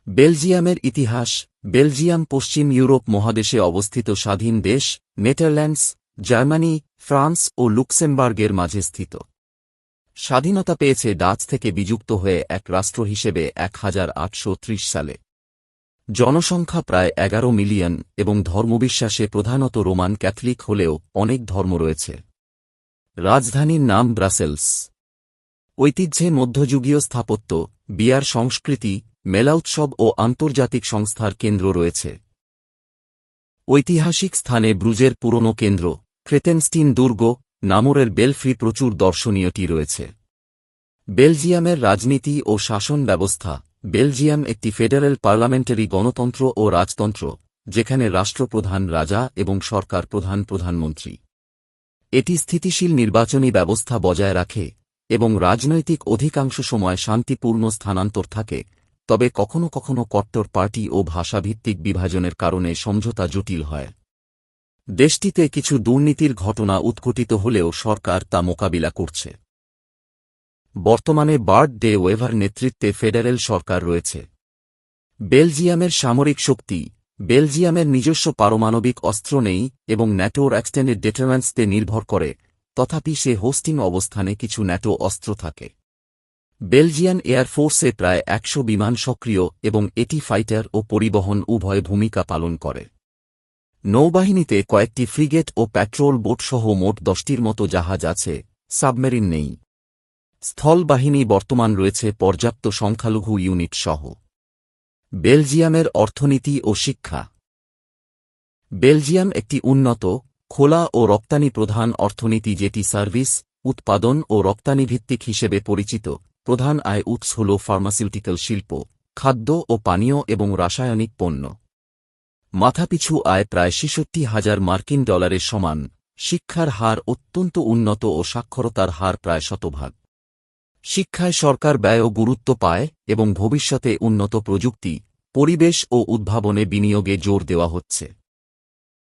বেলজিয়ামের ইতিহাস। বেলজিয়াম পশ্চিম ইউরোপ মহাদেশে অবস্থিত স্বাধীন দেশ, নেদারল্যান্ডস, জার্মানি, ফ্রান্স ও লুক্সেমবার্গের মাঝে স্থিত। স্বাধীনতা পেয়েছে ডাচ থেকে বিযুক্ত হয়ে এক রাষ্ট্র হিসেবে 1830 সালে। জনসংখ্যা প্রায় 11 মিলিয়ন এবং ধর্মবিশ্বাসে প্রধানত রোমান ক্যাথলিক হলেও অনেক ধর্ম রয়েছে। রাজধানীর নাম ব্রাসেলস। ঐতিহ্যে মধ্যযুগীয় স্থাপত্য, বিয়ার সংস্কৃতি, মেলা উৎসব ও আন্তর্জাতিক সংস্থার কেন্দ্র রয়েছে। ঐতিহাসিক স্থানে ব্রুজের পুরনো কেন্দ্র, ক্রেতেনস্টিন দুর্গ, নামোরের বেলফ্রি প্রচুর দর্শনীয়টি রয়েছে। বেলজিয়ামের রাজনীতি ও শাসন ব্যবস্থা। বেলজিয়াম একটি ফেডারেল পার্লামেন্টারি গণতন্ত্র ও রাজতন্ত্র, যেখানে রাষ্ট্রপ্রধান রাজা এবং সরকার প্রধান প্রধানমন্ত্রী। এটি স্থিতিশীল নির্বাচনী ব্যবস্থা বজায় রাখে এবং রাজনৈতিক অধিকাংশ সময় শান্তিপূর্ণ স্থানান্তর থাকে, তবে কখনও কখনও কট্টর পার্টি ও ভাষাভিত্তিক বিভাজনের কারণে সমঝোতা জটিল হয়। দেশটিতে কিছু দুর্নীতির ঘটনা উদ্ঘটিত হলেও সরকার তা মোকাবিলা করছে। বর্তমানে বার্ট ডে ওয়েভার নেতৃত্বে ফেডারেল সরকার রয়েছে। বেলজিয়ামের সামরিক শক্তি। বেলজিয়ামের নিজস্ব পারমাণবিক অস্ত্র নেই এবং ন্যাটোর এক্সটেন্ডেড ডেটারেন্সতে নির্ভর করে, তথাপি সে হোস্টিং অবস্থানে কিছু ন্যাটো অস্ত্র থাকে। বেলজিয়ান এয়ারফোর্সে প্রায় 100 বিমান সক্রিয় এবং এটি ফাইটার ও পরিবহন উভয় ভূমিকা পালন করে। নৌবাহিনীতে কয়েকটি ফ্রিগেট ও প্যাট্রোল বোট সহ মোট 10টির মতো জাহাজ আছে, সাবমেরিন নেই। স্থলবাহিনী বর্তমান রয়েছে পর্যাপ্ত সংখ্যালঘু ইউনিট সহ। বেলজিয়ামের অর্থনীতি ও শিক্ষা। বেলজিয়াম একটি উন্নত, খোলা ও রপ্তানি প্রধান অর্থনীতি যেটি সার্ভিস, উৎপাদন ও রপ্তানি ভিত্তিক হিসেবে পরিচিত। প্রধান আয় উৎস হল ফার্মাসিউটিক্যাল শিল্প, খাদ্য ও পানীয় এবং রাসায়নিক পণ্য। মাথাপিছু আয় প্রায় 66,000 মার্কিন ডলারের সমান। শিক্ষার হার অত্যন্ত উন্নত ও সাক্ষরতার হার প্রায় 100%। শিক্ষায় সরকার ব্যয়ও গুরুত্ব পায় এবং ভবিষ্যতে উন্নত প্রযুক্তি, পরিবেশ ও উদ্ভাবনে বিনিয়োগে জোর দেওয়া হচ্ছে।